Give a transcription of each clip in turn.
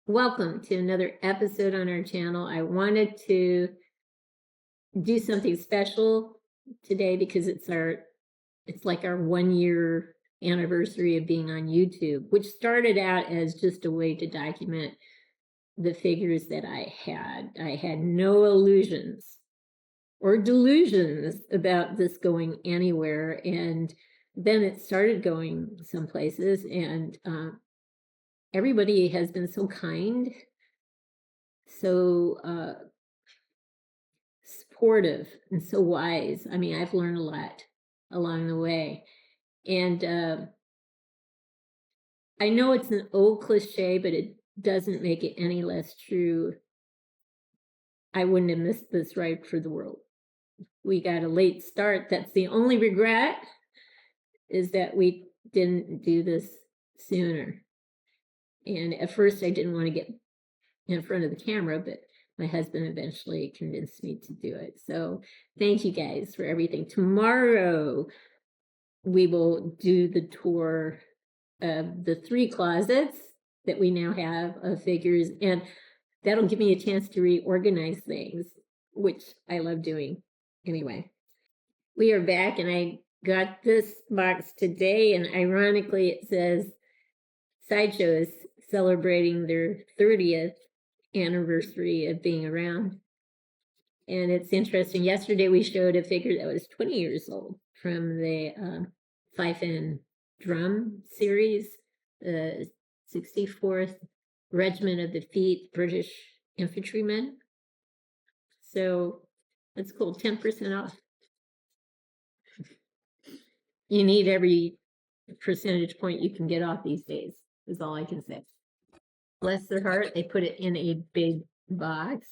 Welcome to another episode on our channel. I wanted to do something special today because it's like our 1-year anniversary of being on YouTube, which started out as just a way to document the figures that I had. I had no illusions or delusions about this going anywhere, and then it started going some places, and everybody has been so kind, so supportive, and so wise. I mean, I've learned a lot along the way. And I know it's an old cliche, but it doesn't make it any less true. I wouldn't have missed this ride for the world. We got a late start. That's the only regret, is that we didn't do this sooner. And at first I didn't want to get in front of the camera, but my husband eventually convinced me to do it. So thank you guys for everything. Tomorrow we will do the tour of the 3 closets that we now have of figures, and that'll give me a chance to reorganize things, which I love doing. Anyway, we are back, and I got this box today, and ironically it says Sideshow is celebrating their 30th anniversary of being around. And it's interesting, yesterday we showed a figure that was 20 years old from the Fife and Drum series, the 64th Regiment of the Feet British Infantrymen. So that's cool, 10% off. You need every percentage point you can get off these days, is all I can say. Bless their heart, they put it in a big box.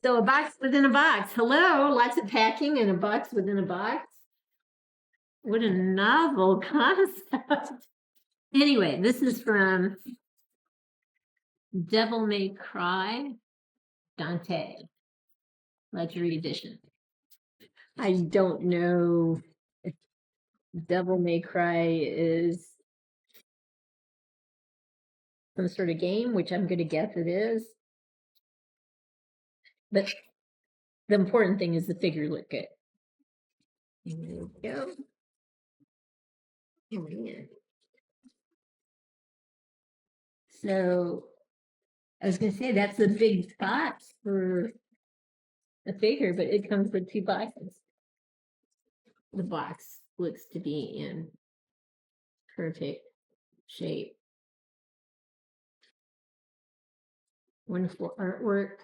So a box within a box. Hello, lots of packing in a box within a box. What a novel concept. Anyway, this is from Devil May Cry, Dante, Luxury Edition. I don't know if Devil May Cry is some sort of game, which I'm going to guess it is. But the important thing is the figure look good. There we go. Oh, man. So I was going to say that's a big box for a figure, but it comes with 2 boxes. The box looks to be in perfect shape. Wonderful artwork.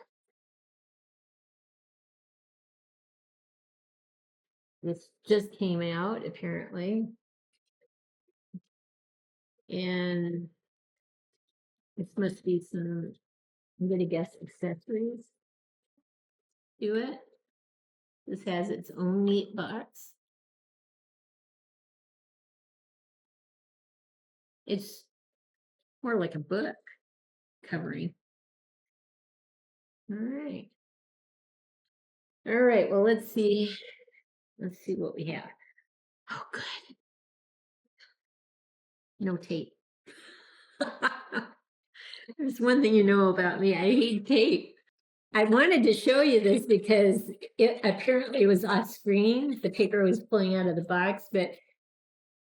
This just came out, apparently. And this must be some, I'm going to guess, accessories to it. This has its own neat box. It's more like a book covering. All right. All right, well, let's see. Let's see what we have. Oh, good. No tape. There's one thing you know about me. I hate tape. I wanted to show you this because it apparently was off screen. The paper was pulling out of the box, but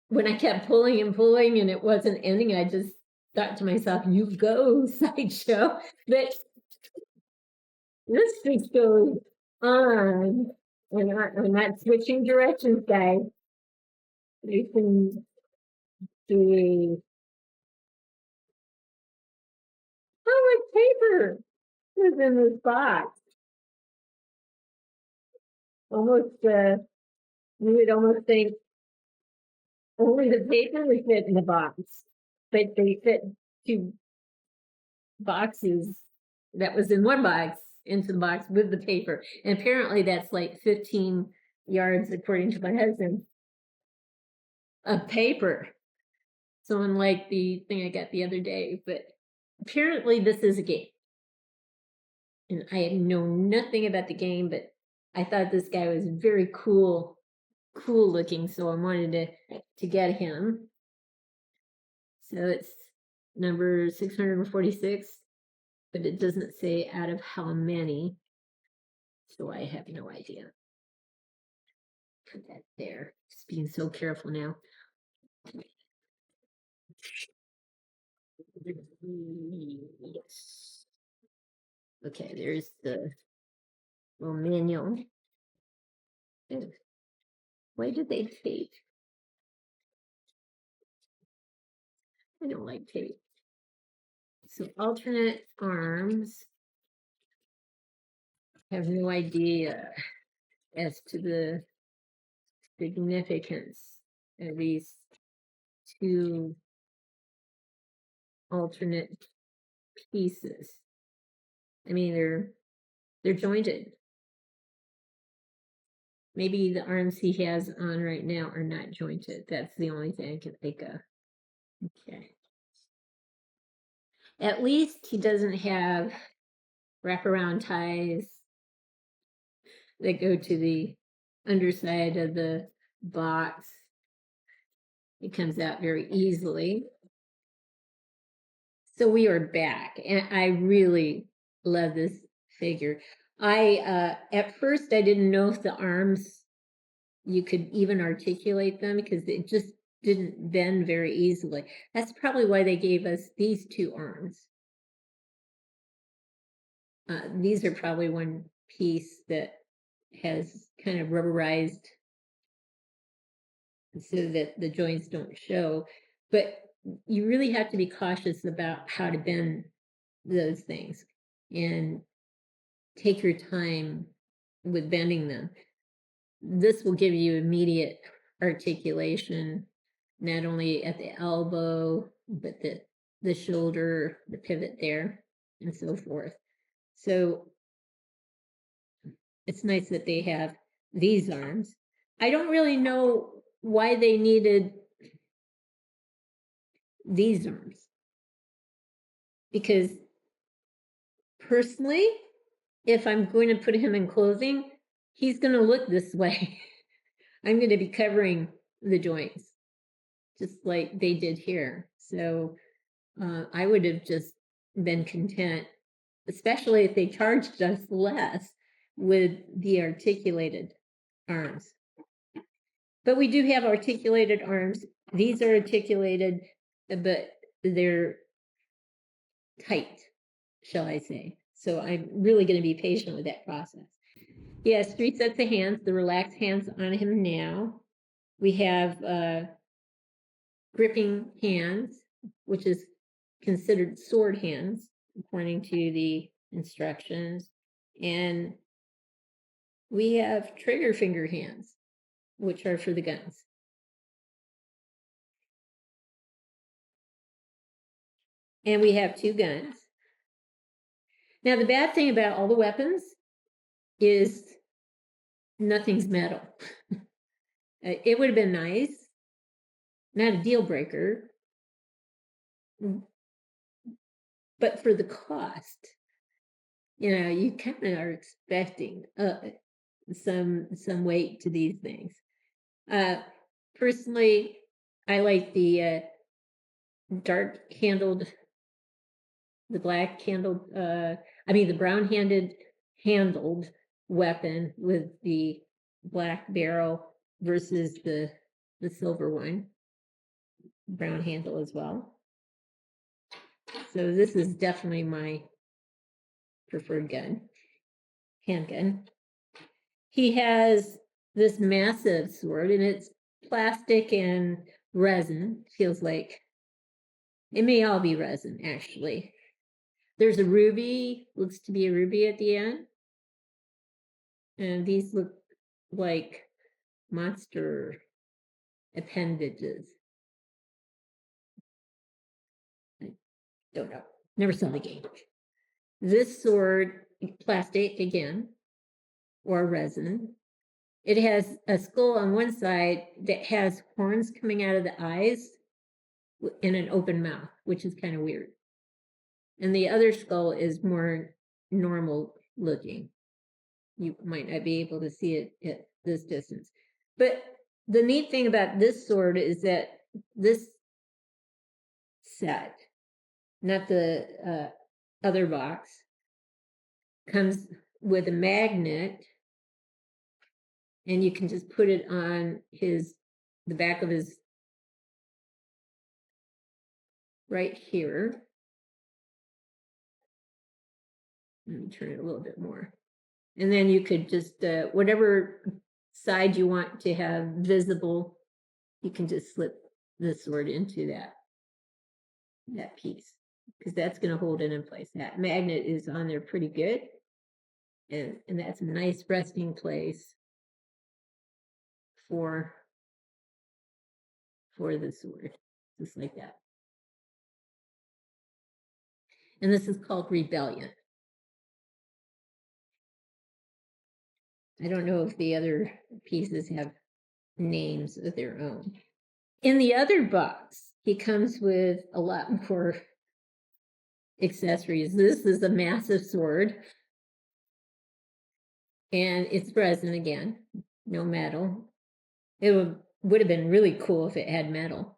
when I kept pulling and pulling and it wasn't ending, I just thought to myself, you go, Sideshow. But this just goes on, and I'm not switching directions, guys. You can see how much paper is in this box. Almost, you would almost think only the paper would fit in the box, but they fit 2 boxes that was in one box into the box with the paper. And apparently that's like 15 yards, according to my husband, of paper. So unlike the thing I got the other day, but apparently this is a game. And I know nothing about the game, but I thought this guy was very cool looking, so I wanted to get him. So it's number 646, but it doesn't say out of how many. So I have no idea. Put that there. Just being so careful now. Yes. Okay, there's the little manual. Why did they tape? I don't like tape. So alternate arms. I have no idea as to the significance of these two alternate pieces. I mean, they're jointed. Maybe the arms he has on right now are not jointed. That's the only thing I can think of. Okay. At least he doesn't have wraparound ties that go to the underside of the box. It comes out very easily. So we are back, and I really love this figure. At first I didn't know if the arms, you could even articulate them because it just didn't bend very easily. That's probably why they gave us these two arms. These are probably one piece that has kind of rubberized so that the joints don't show. But you really have to be cautious about how to bend those things and take your time with bending them. This will give you immediate articulation, not only at the elbow, but the shoulder, the pivot there, and so forth. So it's nice that they have these arms. I don't really know why they needed these arms, because personally, if I'm going to put him in clothing, he's going to look this way. I'm going to be covering the joints, just like they did here. So I would have just been content, especially if they charged us less with the articulated arms. But we do have articulated arms. These are articulated, but they're tight, shall I say. So I'm really going to be patient with that process. He has 3 sets of hands, the relaxed hands on him now. We have gripping hands, which is considered sword hands, according to the instructions. And we have trigger finger hands, which are for the guns. And we have 2 guns. Now, the bad thing about all the weapons is nothing's metal. It would have been nice, not a deal breaker, but for the cost, you kind of are expecting some weight to these things. Personally, I like the the brown-handed handled weapon with the black barrel versus the silver one, brown handle as well. So this is definitely my preferred handgun. He has this massive sword, and it's plastic and resin. Feels like it may all be resin, actually. There's a ruby, looks to be a ruby at the end. And these look like monster appendages. I don't know. Never saw the game. This sword, plastic again, or resin. It has a skull on one side that has horns coming out of the eyes in an open mouth, which is kind of weird. And the other skull is more normal looking. You might not be able to see it at this distance. But the neat thing about this sword is that this set not the other box, comes with a magnet, and you can just put it on the back of his right here. Let me turn it a little bit more. And then you could just, whatever side you want to have visible, you can just slip the sword into that piece, because that's going to hold it in place. That magnet is on there pretty good. And that's a nice resting place for the sword, just like that. And this is called Rebellion. I don't know if the other pieces have names of their own. In the other box, he comes with a lot more accessories. This is a massive sword, and it's resin again, no metal. It would have been really cool if it had metal.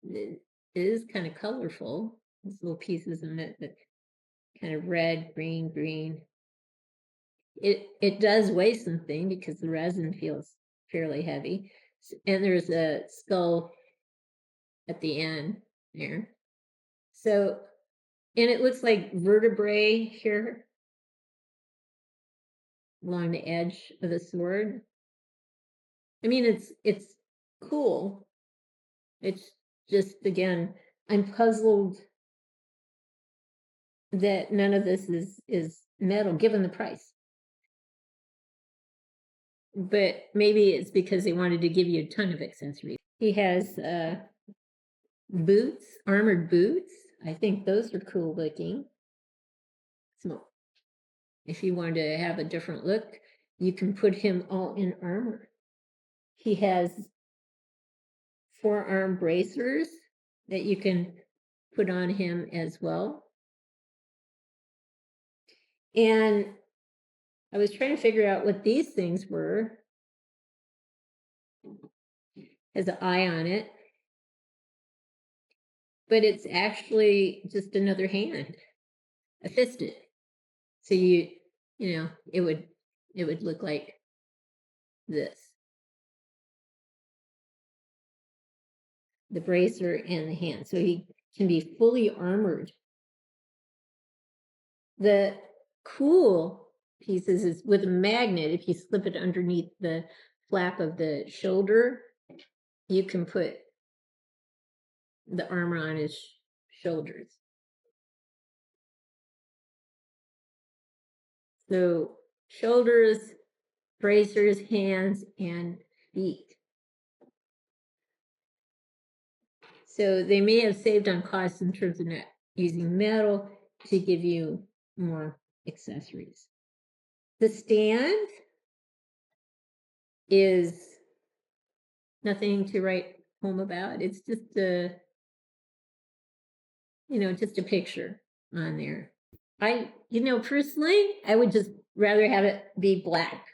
It is kind of colorful. There's little pieces in it that kind of red, green. It does weigh something because the resin feels fairly heavy. And there's a skull at the end there. So, and it looks like vertebrae here along the edge of the sword. I mean, it's cool. It's just, again, I'm puzzled that none of this is metal, given the price. But maybe it's because they wanted to give you a ton of accessories. He has boots, armored boots. I think those are cool looking. So if you wanted to have a different look, you can put him all in armor. He has forearm bracers that you can put on him as well. And I was trying to figure out what these things were. Has an eye on it, but it's actually just another hand, a fisted. So you know, it would look like this. The bracer and the hand. So he can be fully armored. The cool pieces is with a magnet. If you slip it underneath the flap of the shoulder, you can put the armor on his shoulders. So shoulders, bracers, hands, and feet. So they may have saved on costs in terms of not using metal to give you more accessories. The stand is nothing to write home about. It's just a, just a picture on there. Personally, I would just rather have it be black.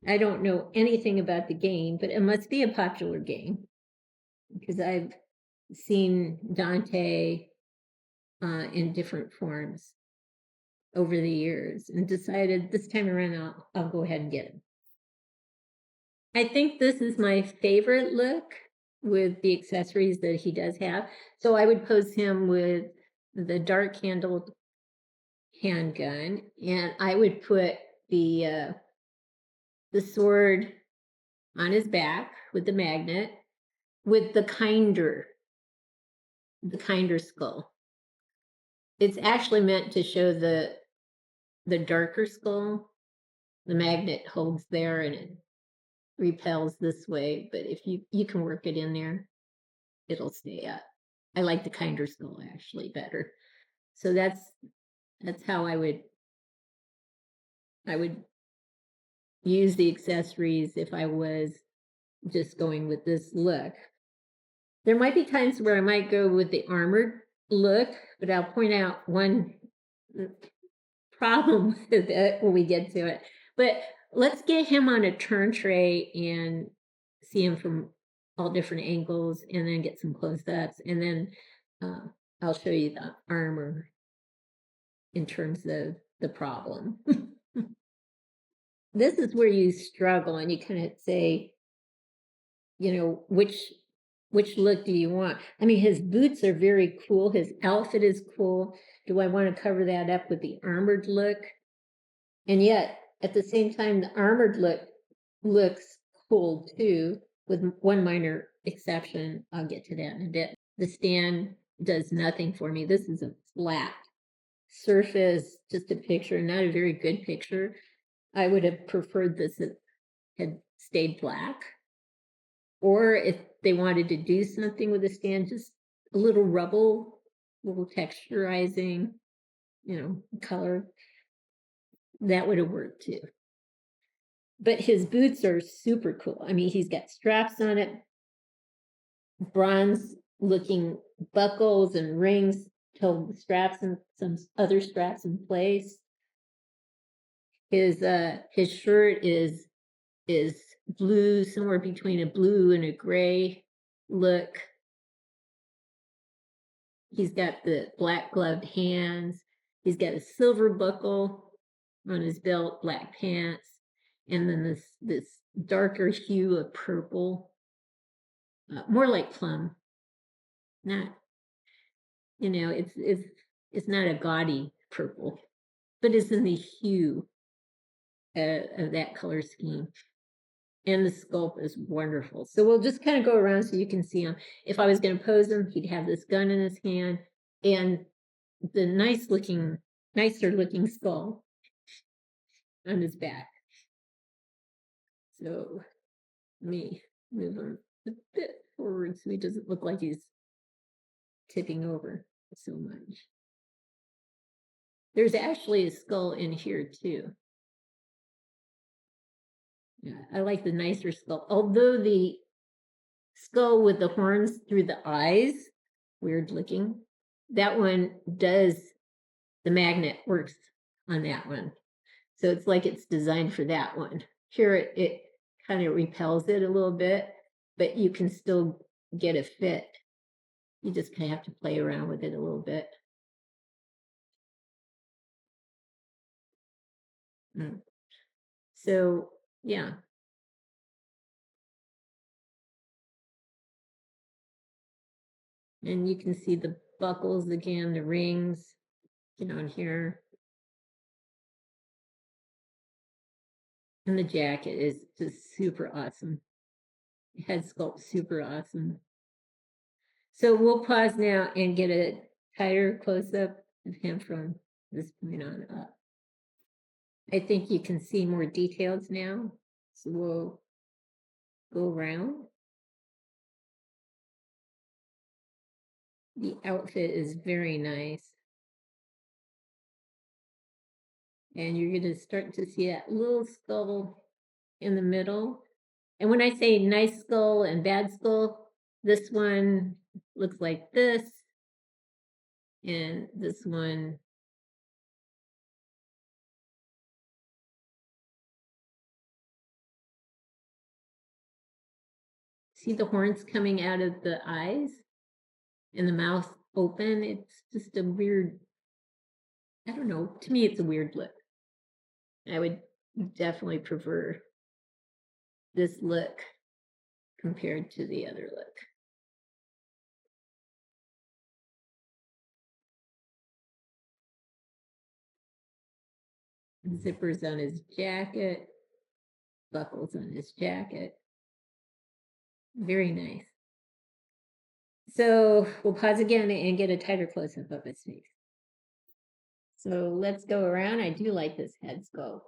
I don't know anything about the game, but it must be a popular game because I've seen Dante in different forms over the years and decided this time around I'll go ahead and get him. I think this is my favorite look with the accessories that he does have. So I would pose him with the dark handled handgun, and I would put the sword on his back with the magnet, with the kinder skull. It's actually meant to show the darker skull. The magnet holds there and it repels this way, but if you can work it in there, it'll stay up. I like the kinder skull actually better. So that's how I would use the accessories if I was just going with this look. There might be times where I might go with the armored look, but I'll point out one problem with it when we get to it. But let's get him on a turn tray and see him from all different angles and then get some close-ups, and then I'll show you the armor in terms of the problem. This is where you struggle and you kind of say, you know, which look do you want? I mean, his boots are very cool. His outfit is cool. Do I want to cover that up with the armored look? And yet, at the same time, the armored look looks cool too, with one minor exception. I'll get to that in a bit. The stand does nothing for me. This is a flat surface, just a picture, not a very good picture. I would have preferred this had stayed black. Or if they wanted to do something with the stand, just a little rubble, little texturizing, you know, color, that would have worked too. But his boots are super cool. I mean, he's got straps on it, bronze looking buckles and rings to hold the straps and some other straps in place. His shirt is blue, somewhere between a blue and a gray look. He's got the black gloved hands. He's got a silver buckle on his belt, black pants, and then this darker hue of purple, more like plum. Not, you know, it's not a gaudy purple, but it's in the hue of that color scheme. And the sculpt is wonderful. So we'll just kind of go around so you can see him. If I was going to pose him, he'd have this gun in his hand and the nicer looking skull on his back. So let me move him a bit forward so he doesn't look like he's tipping over so much. There's actually a skull in here too. Yeah, I like the nicer skull. Although the skull with the horns through the eyes, weird looking, that one does, the magnet works on that one. So it's like it's designed for that one. Here it kind of repels it a little bit, but you can still get a fit. You just kind of have to play around with it a little bit. So, yeah. And you can see the buckles again, the rings, you know, in here. And the jacket is just super awesome. Head sculpt, super awesome. So we'll pause now and get a tighter close-up of him from this point on up. I think you can see more details now. So we'll go around. The outfit is very nice. And you're going to start to see that little skull in the middle. And when I say nice skull and bad skull, this one looks like this. And this one see the horns coming out of the eyes and the mouth open. It's just a weird, I don't know, to me it's a weird look. I would definitely prefer this look compared to the other look. Zippers on his jacket, buckles on his jacket. Very nice. So we'll pause again and get a tighter close-up of his face. So let's go around. I do like this head sculpt.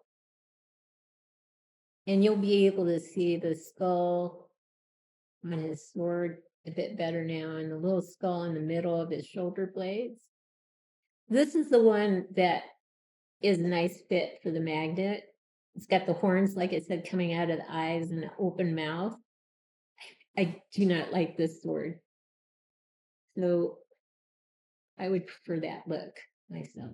And you'll be able to see the skull on his sword a bit better now, and the little skull in the middle of his shoulder blades. This is the one that is a nice fit for the magnet. It's got the horns, like I said, coming out of the eyes and the open mouth. I do not like this sword. So I would prefer that look myself.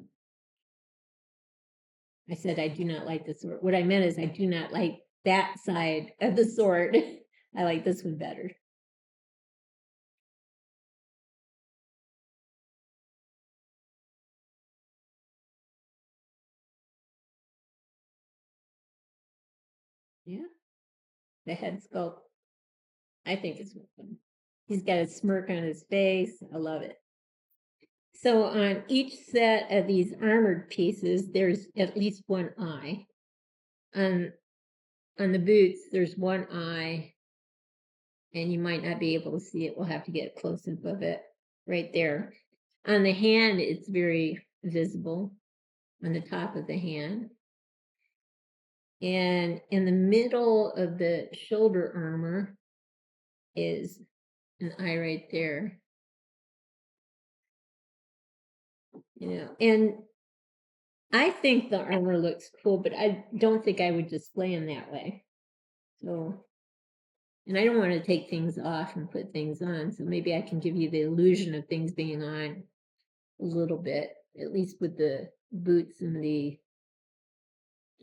I said I do not like the sword. What I meant is I do not like that side of the sword. I like this one better. Yeah, the head sculpt, I think is fun. He's got a smirk on his face. I love it. So on each set of these armored pieces, there's at least one eye. On the boots, there's one eye, and you might not be able to see it. We'll have to get a close-up of it right there. On the hand, it's very visible on the top of the hand. And in the middle of the shoulder armor is an eye right there. You know, and I think the armor looks cool, but I don't think I would display them that way. So, and I don't want to take things off and put things on. So maybe I can give you the illusion of things being on a little bit, at least with the boots and the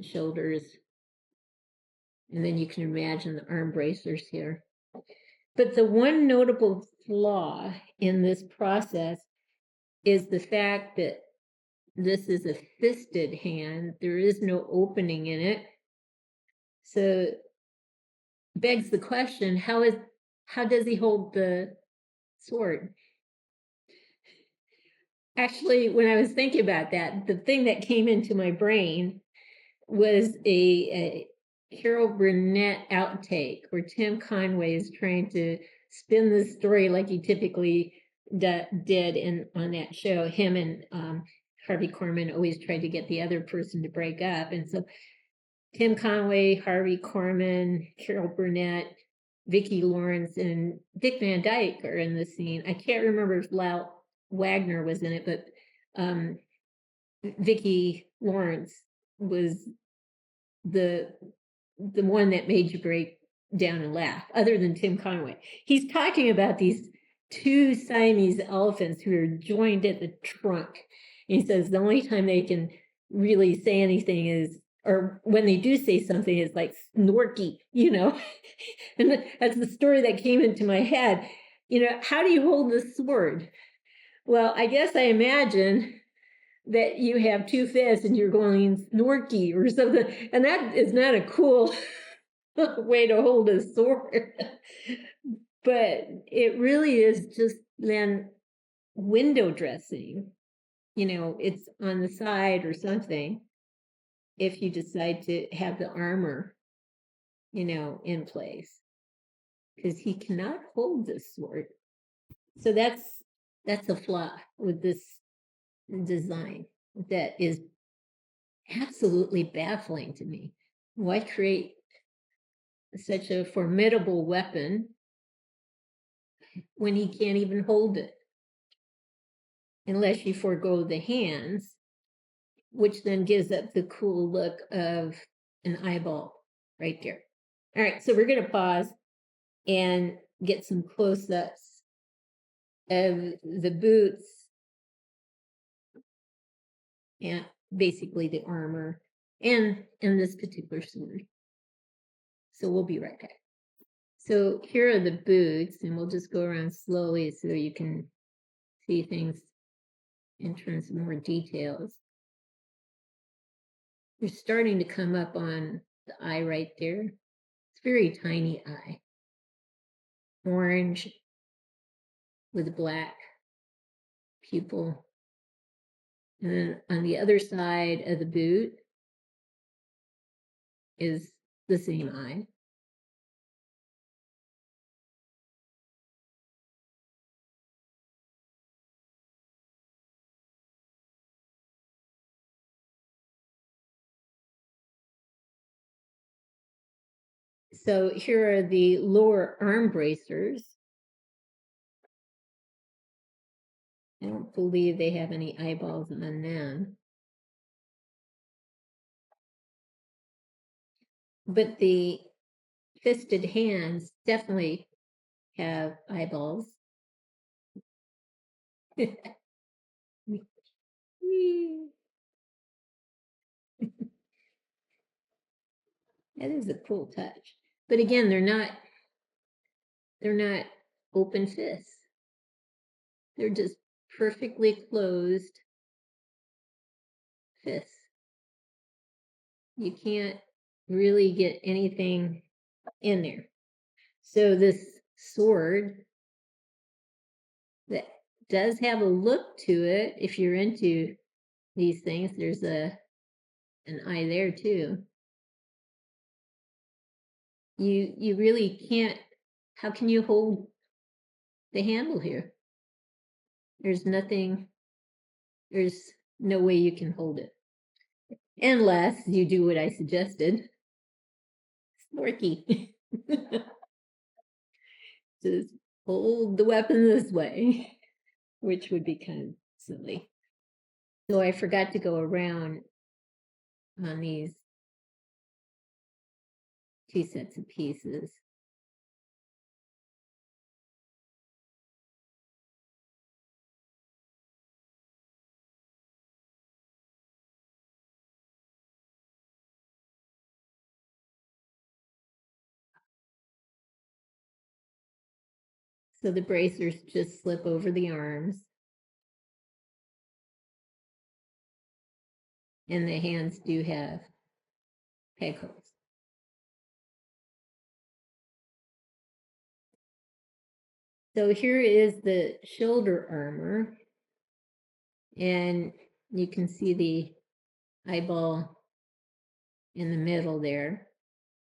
shoulders. And then you can imagine the arm bracers here. But the one notable flaw in this process is the fact that this is a fisted hand. There is no opening in it. So begs the question, how does he hold the sword? Actually, when I was thinking about that, the thing that came into my brain was a Carol Burnett outtake where Tim Conway is trying to spin the story like he typically did on that show. Him and Harvey Korman always tried to get the other person to break up. And so Tim Conway, Harvey Korman, Carol Burnett, Vicki Lawrence, and Dick Van Dyke are in the scene. I can't remember if Lau Wagner was in it, but Vicki Lawrence was the one that made you break down and laugh, other than Tim Conway. He's talking about these two Siamese elephants who are joined at the trunk. And he says the only time they can really say anything is, or when they do say something, is like snorky, you know. And that's the story that came into my head. You know, how do you hold the sword? Well, I guess I imagine that you have two fists and you're going snorky or something, and that is not a cool way to hold a sword. But it really is just then window dressing. You know, it's on the side or something if you decide to have the armor, you know, in place, because he cannot hold this sword. So that's a flaw with this design that is absolutely baffling to me. Why create such a formidable weapon when he can't even hold it? Unless you forego the hands, which then gives up the cool look of an eyeball right there. All right, so we're going to pause and get some close-ups of the boots and basically the armor and this particular sword. So we'll be right back. So here are the boots, and we'll just go around slowly so you can see things in terms of more details. You're starting to come up on the eye right there. It's a very tiny eye. Orange with a black pupil. And then on the other side of the boot is the same eye. So here are the lower arm bracers. I don't believe they have any eyeballs on them. But the fisted hands definitely have eyeballs. That is a cool touch. But again, they're not open fists. They're just perfectly closed fists. You can't really get anything in there. So this sword that does have a look to it, if you're into these things, there's an eye there too. You really can't, how can you hold the handle here? There's nothing, there's no way you can hold it. Unless you do what I suggested. Snorky. Just hold the weapon this way, which would be kind of silly. So I forgot to go around on these 2 sets of pieces. So the bracers just slip over the arms. And the hands do have peg holes. So here is the shoulder armor. And you can see the eyeball in the middle there.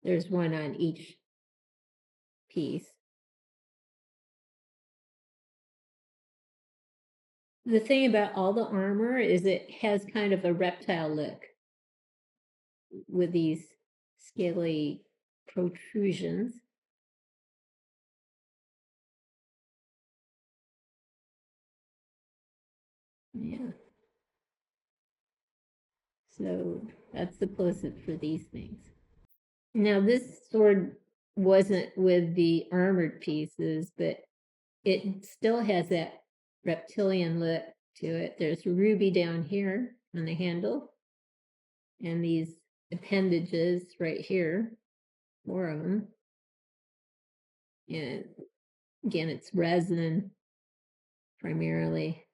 There's one on each piece. The thing about all the armor is it has kind of a reptile look with these scaly protrusions. Yeah. So that's the close-up for these things. Now this sword wasn't with the armored pieces, but it still has that reptilian look to it. There's ruby down here on the handle and these appendages right here, 4 of them. And again, it's resin primarily.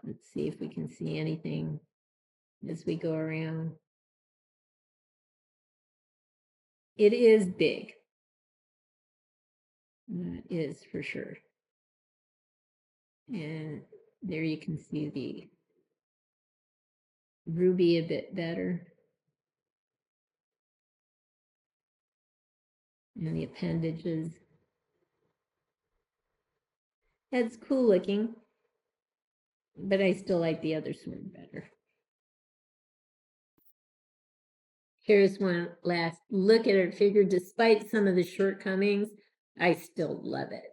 Let's see if we can see anything as we go around. It is big. That is for sure. And there you can see the ruby a bit better. And the appendages. That's cool looking, but I still like the other sword better. Here's one last look at her figure. Despite some of the shortcomings, I still love it.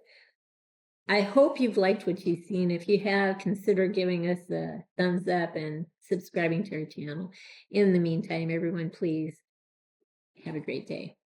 I hope you've liked what you've seen. If you have, consider giving us a thumbs up and subscribing to our channel. In the meantime, everyone, please have a great day.